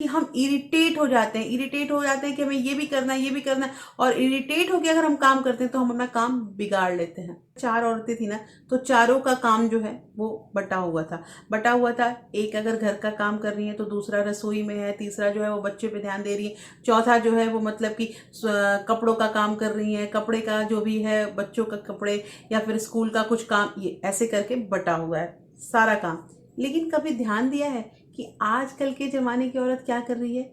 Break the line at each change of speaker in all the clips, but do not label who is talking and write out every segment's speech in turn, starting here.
हम इरिटेट हो जाते हैं कि हमें ये भी करना है, ये भी करना है, और इरिटेट होकर अगर हम काम करते हैं तो हम अपना काम बिगाड़ लेते हैं। 4 औरतें थी ना, तो चारों का काम जो है वो बटा हुआ था। एक अगर घर का काम कर रही है तो दूसरा रसोई में है, तीसरा जो है वो बच्चे पे ध्यान दे रही है, चौथा जो है वो मतलब कि कपड़ों का काम कर रही है, कपड़े का जो भी है बच्चों का कपड़े या फिर स्कूल का कुछ काम, ये ऐसे करके बटा हुआ है सारा काम। लेकिन कभी ध्यान दिया है कि आजकल के ज़माने की औरत क्या कर रही है?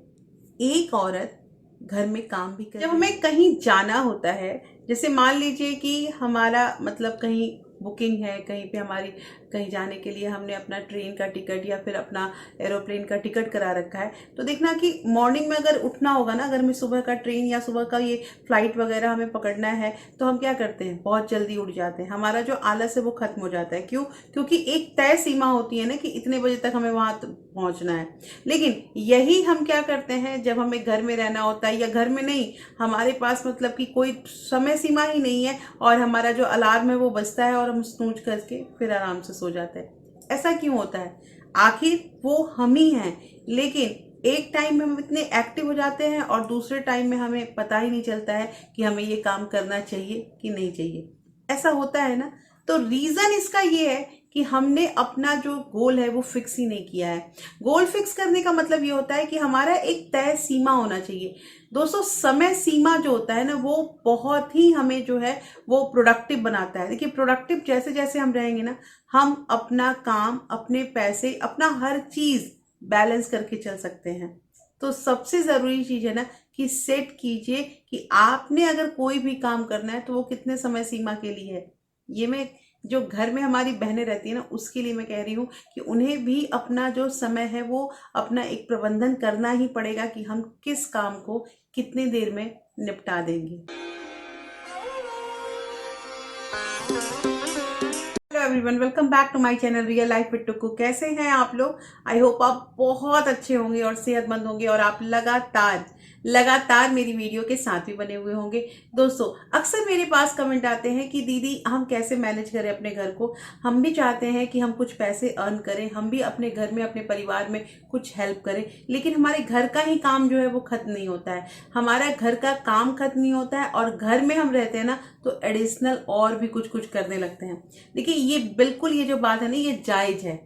एक औरत घर में काम भी कर, जब हमें कहीं जाना होता है, जैसे मान लीजिए कि हमारा मतलब कहीं बुकिंग है, कहीं पे हमारी कहीं जाने के लिए हमने अपना ट्रेन का टिकट या फिर अपना एरोप्लेन का टिकट करा रखा है, तो देखना कि मॉर्निंग में अगर उठना होगा ना, अगर हमें सुबह का ट्रेन या सुबह का ये फ्लाइट वगैरह हमें पकड़ना है, तो हम क्या करते हैं? बहुत जल्दी उठ जाते हैं। हमारा जो आलस है वो खत्म हो जाता है। क्यों? क्योंकि एक तय सीमा होती है ना कि इतने बजे तक हमें वहाँ पहुँचना है। लेकिन यही हम क्या करते हैं जब हमें घर में रहना होता है, या घर में नहीं, हमारे पास मतलब कि कोई समय सीमा ही नहीं है और हमारा जो अलार्म है वो बजता है और हम स्नूज करके फिर आराम से सो जाते हैं। ऐसा क्यों होता है? आखिर वो हम ही हैं, लेकिन एक टाइम में हम इतने एक्टिव हो जाते हैं और दूसरे टाइम में हमें पता ही नहीं चलता है कि हमें ये काम करना चाहिए कि नहीं चाहिए। ऐसा होता है ना? तो रीज़न इसका ये है कि हमने अपना जो गोल है वो फिक्स ही नहीं किया है। गोल फिक्स करने का मतलब ये होता है कि हमारा एक तय सीमा होना चाहिए। दोस्तों, समय सीमा जो होता है ना, वो बहुत ही हमें जो है वो प्रोडक्टिव बनाता है। देखिए, प्रोडक्टिव जैसे जैसे हम रहेंगे ना, हम अपना काम, अपने पैसे, अपना हर चीज़ बैलेंस करके चल सकते हैं। तो सबसे ज़रूरी चीज़ है ना कि सेट कीजिए कि आपने अगर कोई भी काम करना है तो वो कितने समय सीमा के लिए है। ये मैं जो घर में हमारी बहनें रहती है ना, उसके लिए मैं कह रही हूँ कि उन्हें भी अपना जो समय है वो अपना एक प्रबंधन करना ही पड़ेगा कि हम किस काम को कितनी देर में निपटा देंगे। Hello everyone, welcome back to my channel real life with Tukku. कैसे हैं आप लोग? आई होप आप बहुत अच्छे होंगे और सेहतमंद होंगे और आप लगातार मेरी वीडियो के साथ भी बने हुए होंगे। दोस्तों, अक्सर मेरे पास कमेंट आते हैं कि दीदी हम कैसे मैनेज करें अपने घर को। हम भी चाहते हैं कि हम कुछ पैसे अर्न करें, हम भी अपने घर में अपने परिवार में कुछ हेल्प करें, लेकिन हमारे घर का ही काम जो है वो खत्म नहीं होता है। हमारा घर का काम खत्म नहीं होता है और घर में हम रहते हैं ना, तो एडिशनल और भी कुछ कुछ करने लगते हैं। देखिए, ये बिल्कुल, ये जो बात है ना, ये जायज़ है।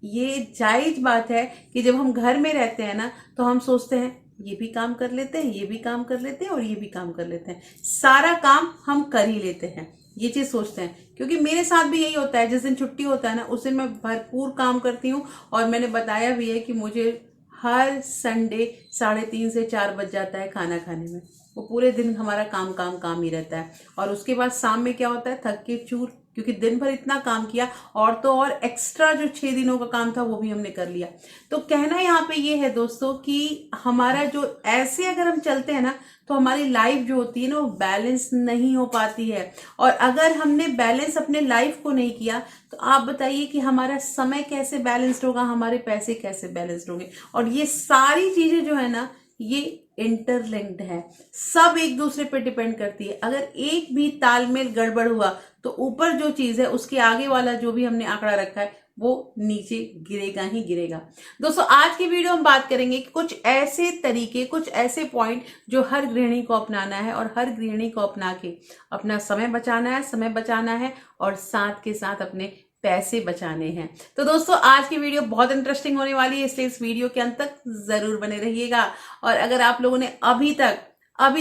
ये जायज बात है कि जब हम घर में रहते हैं ना, तो हम सोचते हैं ये भी काम कर लेते हैं, ये भी काम कर लेते हैं और ये भी काम कर लेते हैं, सारा काम हम कर ही लेते हैं। ये चीज़ सोचते हैं, क्योंकि मेरे साथ भी यही होता है। जिस दिन छुट्टी होता है ना, उस दिन मैं भरपूर काम करती हूँ और मैंने बताया भी है कि मुझे हर संडे 3:30 से 4 बज जाता है खाना खाने में। वो पूरे दिन हमारा काम काम काम ही रहता है और उसके बाद शाम में क्या होता है? थक के चूर, क्योंकि दिन भर इतना काम किया और तो और एक्स्ट्रा जो 6 दिनों का काम था वो भी हमने कर लिया। तो कहना यहाँ पे ये है दोस्तों कि हमारा जो ऐसे अगर हम चलते हैं ना, तो हमारी लाइफ जो होती है ना वो बैलेंस नहीं हो पाती है। और अगर हमने बैलेंस अपने लाइफ को नहीं किया, तो आप बताइए कि हमारा समय कैसे बैलेंस्ड होगा, हमारे पैसे कैसे बैलेंस्ड होंगे। और ये सारी चीजें जो है ना, ये इंटरलिंक्ड है, सब एक दूसरे पे डिपेंड करती है। अगर एक भी तालमेल गड़बड़ हुआ तो ऊपर जो चीज है उसके आगे वाला जो भी हमने आंकड़ा रखा है वो नीचे गिरेगा ही गिरेगा। दोस्तों, आज की वीडियो हम बात करेंगे कि कुछ ऐसे तरीके, कुछ ऐसे पॉइंट जो हर गृहिणी को अपनाना है और हर गृहिणी को अपना के अपना समय बचाना है और साथ के साथ अपने पैसे बचाने हैं। तो दोस्तों, आज की वीडियो बहुत इंटरेस्टिंग होने वाली है, इसलिए इस वीडियो के अंत तक जरूर बने रहिएगा। और अगर आप लोगों ने अभी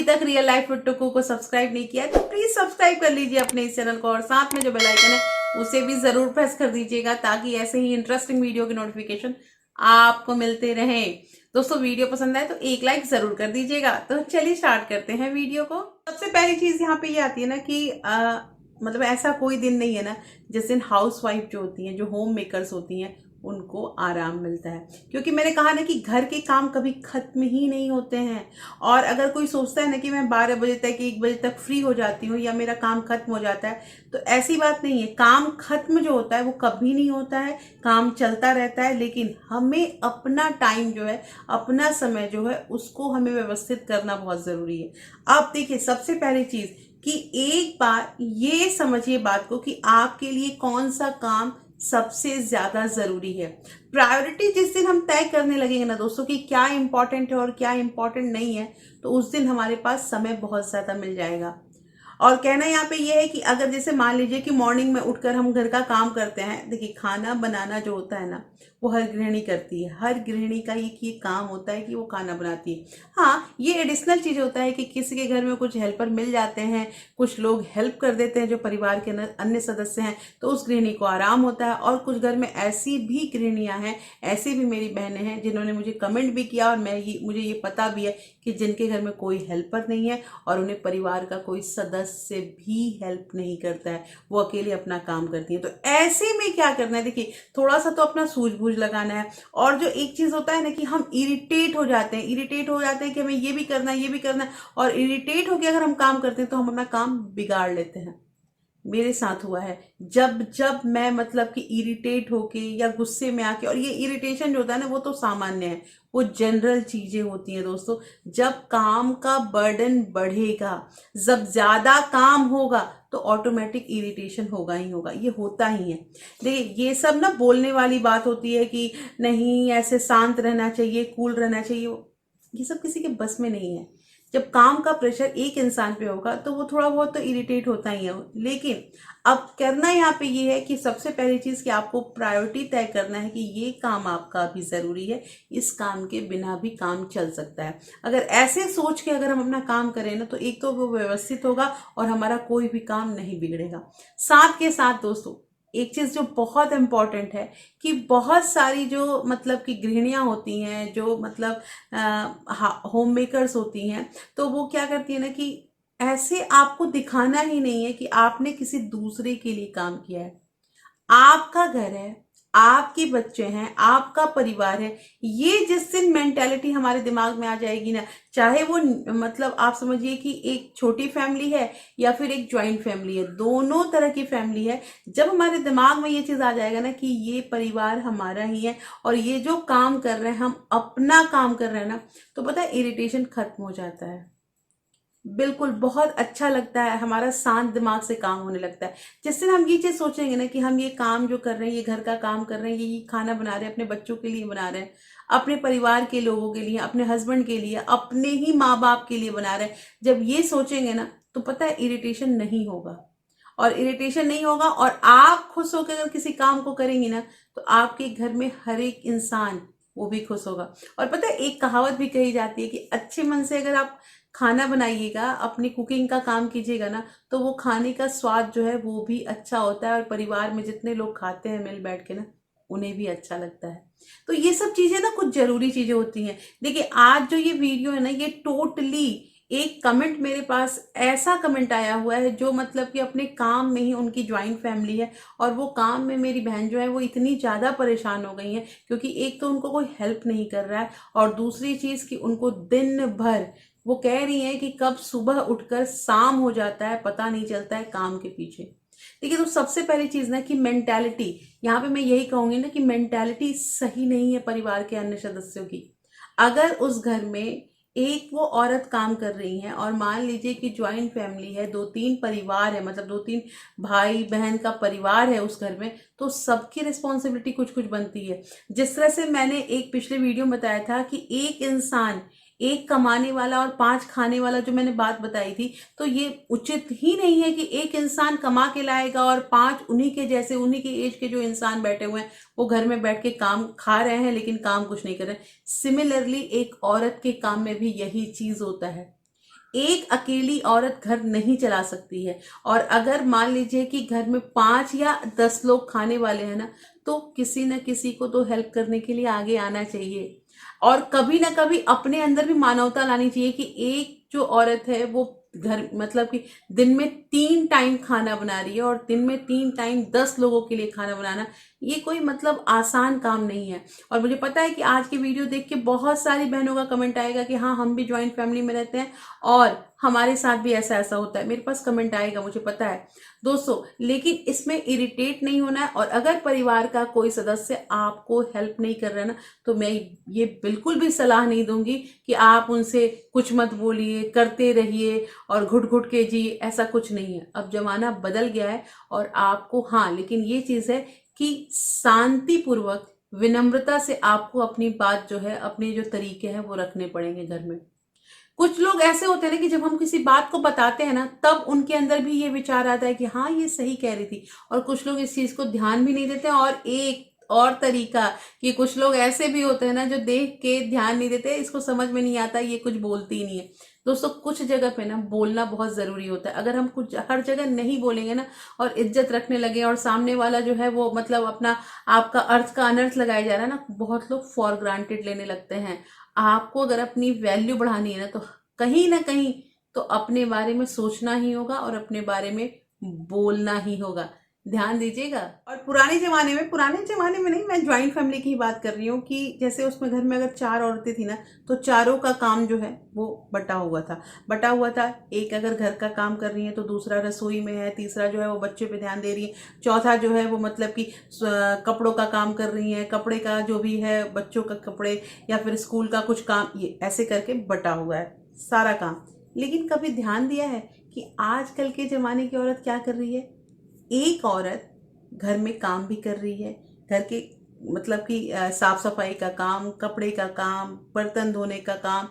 तक रियल लाइफ विद टुक्कू को सब्सक्राइब नहीं किया है तो प्लीज सब्सक्राइब कर लीजिए अपने इस चैनल को और साथ में जो बेल आइकन है उसे भी जरूर प्रेस कर दीजिएगा, ताकि ऐसे ही इंटरेस्टिंग वीडियो के नोटिफिकेशन आपको मिलते रहे। दोस्तों, वीडियो पसंद आए तो एक लाइक जरूर कर दीजिएगा। तो चलिए स्टार्ट करते हैं वीडियो को। सबसे पहली चीज यहाँ पे ये आती है ना कि मतलब ऐसा कोई दिन नहीं है ना जिस दिन हाउस वाइफ जो होती हैं, जो होम मेकर्स होती हैं, उनको आराम मिलता है। क्योंकि मैंने कहा ना कि घर के काम कभी खत्म ही नहीं होते हैं। और अगर कोई सोचता है ना कि मैं 12 बजे तक, 1 बजे तक फ्री हो जाती हूँ या मेरा काम खत्म हो जाता है, तो ऐसी बात नहीं है। काम खत्म जो होता है वो कभी नहीं होता है, काम चलता रहता है। लेकिन हमें अपना टाइम जो है, अपना समय जो है, उसको हमें व्यवस्थित करना बहुत जरूरी है। अब देखिए, सबसे पहली चीज कि एक बार ये समझिए बात को कि आपके लिए कौन सा काम सबसे ज्यादा जरूरी है। प्रायोरिटी जिस दिन हम तय करने लगेंगे ना दोस्तों कि क्या इंपॉर्टेंट है और क्या इंपॉर्टेंट नहीं है, तो उस दिन हमारे पास समय बहुत ज्यादा मिल जाएगा। और कहना यहाँ पे ये है कि अगर जैसे मान लीजिए कि मॉर्निंग में उठकर हम घर का काम करते हैं, देखिए खाना बनाना जो होता है ना, वो हर गृहिणी करती है। हर गृहिणी का ये काम होता है कि वो खाना बनाती है। हाँ, ये एडिशनल चीज होता है कि किसी के घर में कुछ हेल्पर मिल जाते हैं, कुछ लोग हेल्प कर देते हैं जो परिवार के अन्य सदस्य हैं, तो उस गृहिणी को आराम होता है। और कुछ घर में ऐसी भी गृहिणियां हैं, ऐसी भी मेरी बहनें हैं जिन्होंने मुझे कमेंट भी किया, और मुझे ये पता भी है कि जिनके घर में कोई हेल्पर नहीं है और उन्हें परिवार का कोई सदस्य भी हेल्प नहीं करता है, वो अकेले अपना काम करती है। तो ऐसे में क्या करना है, देखिए थोड़ा सा तो अपना सूझबूझ लगाना है। और जो एक चीज होता है ना कि हम इरिटेट हो जाते हैं कि हमें ये भी करना है, ये भी करना है, और इरिटेट होकर अगर हम काम करते हैं तो हम अपना काम बिगाड़ लेते हैं। मेरे साथ हुआ है, जब जब मैं मतलब कि इरिटेट होके या गुस्से में आके, और ये इरिटेशन जो होता है ना वो तो सामान्य है, वो जनरल चीजें होती हैं दोस्तों। जब काम का बर्डन बढ़ेगा, जब ज्यादा काम होगा, तो ऑटोमेटिक इरिटेशन होगा ही होगा, ये होता ही है। देखिए ये सब ना बोलने वाली बात होती है कि नहीं ऐसे शांत रहना चाहिए, कूल रहना चाहिए, ये सब किसी के बस में नहीं है। जब काम का प्रेशर एक इंसान पे होगा तो वो थोड़ा बहुत तो इरिटेट होता ही है। लेकिन अब करना यहाँ पे ये है कि सबसे पहली चीज कि आपको प्रायोरिटी तय करना है कि ये काम आपका भी जरूरी है, इस काम के बिना भी काम चल सकता है। अगर ऐसे सोच के अगर हम अपना काम करें ना, तो एक तो वो व्यवस्थित होगा और हमारा कोई भी काम नहीं बिगड़ेगा। साथ के साथ दोस्तों एक चीज जो बहुत इंपॉर्टेंट है कि बहुत सारी जो मतलब कि गृहिणियां होती हैं, जो मतलब होम मेकर्स होती हैं, तो वो क्या करती है ना कि ऐसे आपको दिखाना ही नहीं है कि आपने किसी दूसरे के लिए काम किया है। आपका घर है, आपके बच्चे हैं, आपका परिवार है। ये जिस दिन मेंटेलिटी हमारे दिमाग में आ जाएगी ना, चाहे वो मतलब आप समझिए कि एक छोटी फैमिली है या फिर एक ज्वाइंट फैमिली है, दोनों तरह की फैमिली है, जब हमारे दिमाग में ये चीज आ जाएगा ना कि ये परिवार हमारा ही है और ये जो काम कर रहे हैं हम अपना काम कर रहे हैं ना, तो पता है इरिटेशन खत्म हो जाता है। बिल्कुल बहुत अच्छा लगता है, हमारा शांत दिमाग से काम होने लगता है। जिस दिन हम ये चीज सोचेंगे ना कि हम ये काम जो कर रहे हैं, ये घर का काम कर रहे हैं, ये खाना बना रहे हैं, अपने बच्चों के लिए बना रहे हैं, अपने परिवार के लोगों के लिए, अपने हस्बैंड के लिए, अपने ही माँ बाप के लिए बना रहे हैं, जब ये सोचेंगे ना, तो पता है इरिटेशन नहीं होगा। और इरिटेशन नहीं होगा और आप खुश होकर अगर किसी काम को करेंगी ना, तो आपके घर में हर एक इंसान वो भी खुश होगा। और पता है एक कहावत भी कही जाती है कि अच्छे मन से अगर आप खाना बनाइएगा, अपनी कुकिंग का काम कीजिएगा ना, तो वो खाने का स्वाद जो है वो भी अच्छा होता है, और परिवार में जितने लोग खाते हैं मिल बैठ के ना, उन्हें भी अच्छा लगता है। तो ये सब चीजें ना कुछ जरूरी चीजें होती हैं। देखिए आज जो ये वीडियो है ना, ये टोटली एक कमेंट मेरे पास ऐसा कमेंट आया हुआ है जो मतलब कि अपने काम में ही, उनकी ज्वाइंट फैमिली है और वो काम में मेरी बहन जो है वो इतनी ज्यादा परेशान हो गई है, क्योंकि एक तो उनको कोई हेल्प नहीं कर रहा है, और दूसरी चीज कि उनको दिन भर वो कह रही है कि कब सुबह उठकर शाम हो जाता है पता नहीं चलता है काम के पीछे। देखिए तो सबसे पहली चीज ना कि मेंटालिटी, यहाँ पे मैं यही कहूंगी ना कि मेंटालिटी सही नहीं है परिवार के अन्य सदस्यों की। अगर उस घर में एक वो औरत काम कर रही है और मान लीजिए कि ज्वाइंट फैमिली है, दो तीन परिवार है, मतलब दो तीन भाई बहन का परिवार है उस घर में, तो सबकी रिस्पॉन्सिबिलिटी कुछ कुछ बनती है। जिस तरह से मैंने एक पिछले वीडियो में बताया था कि एक इंसान, एक कमाने वाला और पांच खाने वाला, जो मैंने बात बताई थी, तो ये उचित ही नहीं है कि एक इंसान कमा के लाएगा और पांच उन्हीं के जैसे, उन्हीं के एज के जो इंसान बैठे हुए हैं वो घर में बैठ के काम खा रहे हैं लेकिन काम कुछ नहीं कर रहे हैं। सिमिलरली एक औरत के काम में भी यही चीज होता है। एक अकेली औरत घर नहीं चला सकती है, और अगर मान लीजिए कि घर में 5 या 10 लोग खाने वाले हैं ना, तो किसी न किसी को तो हेल्प करने के लिए आगे आना चाहिए। और कभी ना कभी अपने अंदर भी मानवता लानी चाहिए कि एक जो औरत है वो घर मतलब कि दिन में 3 टाइम खाना बना रही है, और दिन में 3 टाइम 10 लोगों के लिए खाना बनाना, ये कोई मतलब आसान काम नहीं है। और मुझे पता है कि आज की वीडियो देख के बहुत सारी बहनों का कमेंट आएगा कि हाँ हम भी ज्वाइंट फैमिली में रहते हैं और हमारे साथ भी ऐसा ऐसा होता है। मेरे पास कमेंट आएगा, मुझे पता है दोस्तों, लेकिन इसमें इरिटेट नहीं होना है। और अगर परिवार का कोई सदस्य आपको हेल्प नहीं कर रहा है ना, तो मैं ये बिल्कुल भी सलाह नहीं दूंगी कि आप उनसे कुछ मत बोलिए, करते रहिए और घुट घुट के जी, ऐसा कुछ नहीं है। अब जमाना बदल गया है और आपको, हाँ लेकिन ये चीज है कि शांतिपूर्वक विनम्रता से आपको अपनी बात जो है, अपने जो तरीके हैं वो रखने पड़ेंगे घर में। कुछ लोग ऐसे होते हैं ना कि जब हम किसी बात को बताते हैं ना, तब उनके अंदर भी ये विचार आता है कि हाँ ये सही कह रही थी, और कुछ लोग इस चीज को ध्यान भी नहीं देते। और एक और तरीका कि कुछ लोग ऐसे भी होते हैं ना जो देख के ध्यान नहीं देते, इसको समझ में नहीं आता, ये कुछ बोलती ही नहीं है। दोस्तों, कुछ जगह पे ना बोलना बहुत जरूरी होता है। अगर हम कुछ हर जगह नहीं बोलेंगे ना, और इज्जत रखने लगे, और सामने वाला जो है वो मतलब अपना आपका अर्थ का अनर्थ लगाया जा रहा है ना, बहुत लोग फॉर ग्रांटेड लेने लगते हैं। आपको अगर अपनी वैल्यू बढ़ानी है ना कहीं तो अपने बारे में सोचना ही होगा और अपने बारे में बोलना ही होगा। ध्यान दीजिएगा। और पुराने जमाने में नहीं, मैं ज्वाइंट फैमिली की ही बात कर रही हूँ कि जैसे उसमें घर में अगर 4 औरतें थी ना, तो चारों का काम जो है वो बटा हुआ था। एक अगर घर का काम कर रही है तो दूसरा रसोई में है, तीसरा जो है वो बच्चे पे ध्यान दे रही है, चौथा जो है वो मतलब कि कपड़ों का काम कर रही है, कपड़े का जो भी है, बच्चों का कपड़े या फिर स्कूल का कुछ काम, ये ऐसे करके बटा हुआ है सारा काम। लेकिन कभी ध्यान दिया है कि आजकल के ज़माने की औरत क्या कर रही है? एक औरत घर में काम भी कर रही है, घर के मतलब कि साफ सफाई का काम, कपड़े का काम, बर्तन धोने का काम,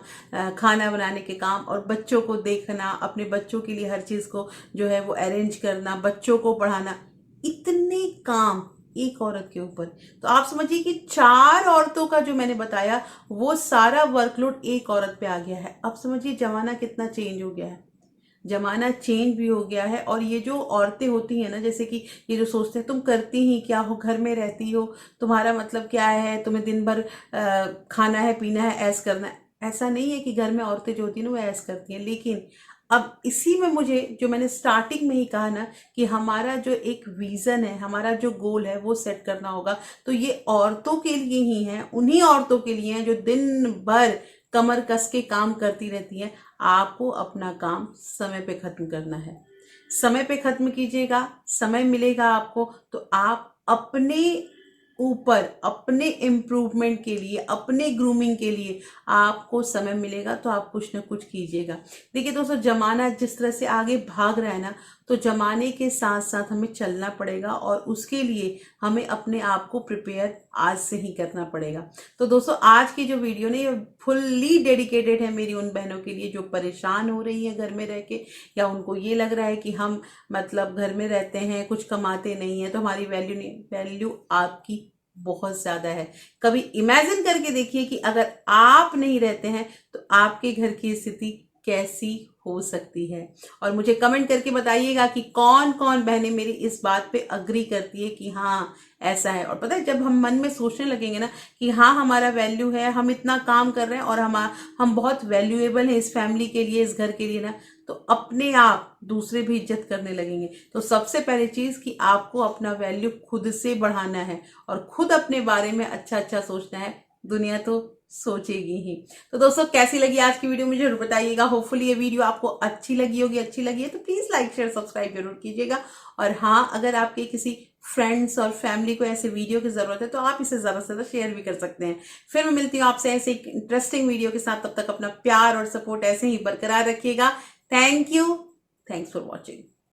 खाना बनाने के काम, और बच्चों को देखना, अपने बच्चों के लिए हर चीज़ को जो है वो अरेंज करना, बच्चों को पढ़ाना, इतने काम एक औरत के ऊपर। तो आप समझिए कि 4 औरतों का जो मैंने बताया वो सारा वर्कलोड एक औरत पे आ गया है। अब समझिए जमाना कितना चेंज हो गया है। जमाना चेंज भी हो गया है। और ये जो औरतें होती हैं ना, जैसे कि ये जो सोचते हैं तुम करती ही क्या हो, घर में रहती हो, तुम्हारा मतलब क्या है, तुम्हें दिन भर खाना है, पीना है, ऐस करना है। ऐसा नहीं है कि घर में औरतें जो होती हैं ना वो ऐस करती हैं, लेकिन अब इसी में मुझे, जो मैंने स्टार्टिंग में ही कहा ना, कि हमारा जो एक विजन है, हमारा जो गोल है वो सेट करना होगा। तो ये औरतों के लिए ही है, उन्हीं औरतों के लिए हैं जो दिन भर कमर कस के काम करती रहती हैं। आपको अपना काम समय पे खत्म करना है। समय पे खत्म कीजिएगा, समय मिलेगा आपको तो आप अपने ऊपर, अपने इम्प्रूवमेंट के लिए, अपने ग्रूमिंग के लिए आपको समय मिलेगा तो आप कुछ ना कुछ कीजिएगा। देखिए दोस्तों, जमाना जिस तरह से आगे भाग रहा है ना, तो जमाने के साथ साथ हमें चलना पड़ेगा, और उसके लिए हमें अपने आप को प्रिपेयर आज से ही करना पड़ेगा। तो दोस्तों, आज की जो वीडियो ने ये फुल्ली डेडिकेटेड है मेरी उन बहनों के लिए जो परेशान हो रही हैं घर में रह के, या उनको ये लग रहा है कि हम मतलब घर में रहते हैं, कुछ कमाते नहीं है तो हमारी वैल्यू नहीं। वैल्यू आपकी बहुत ज्यादा है। कभी इमेजिन करके देखिए कि अगर आप नहीं रहते हैं तो आपके घर की स्थिति कैसी हो सकती है। और मुझे कमेंट करके बताइएगा कि कौन कौन बहनें मेरी इस बात पे अग्री करती है कि हाँ ऐसा है। और पता है, जब हम मन में सोचने लगेंगे ना कि हाँ हमारा वैल्यू है, हम इतना काम कर रहे हैं और हम बहुत वैल्यूएबल हैं इस फैमिली के लिए, इस घर के लिए ना, तो अपने आप दूसरे भी इज्जत करने लगेंगे। तो सबसे पहली चीज कि आपको अपना वैल्यू खुद से बढ़ाना है और खुद अपने बारे में अच्छा अच्छा सोचना है। दुनिया तो सोचेगी ही। तो दोस्तों, कैसी लगी आज की वीडियो मुझे जरूर बताइएगा। होपफुली ये वीडियो आपको अच्छी लगी होगी। अच्छी लगी है तो प्लीज लाइक शेयर सब्सक्राइब जरूर कीजिएगा। और हाँ, अगर आपके किसी फ्रेंड्स और फैमिली को ऐसे वीडियो की जरूरत है तो आप इसे ज्यादा से ज्यादा शेयर भी कर सकते हैं। फिर मैं मिलती हूँ आपसे ऐसे एक इंटरेस्टिंग वीडियो के साथ। तब तक अपना प्यार और सपोर्ट ऐसे ही बरकरार रखिएगा। Thank you. Thanks for watching.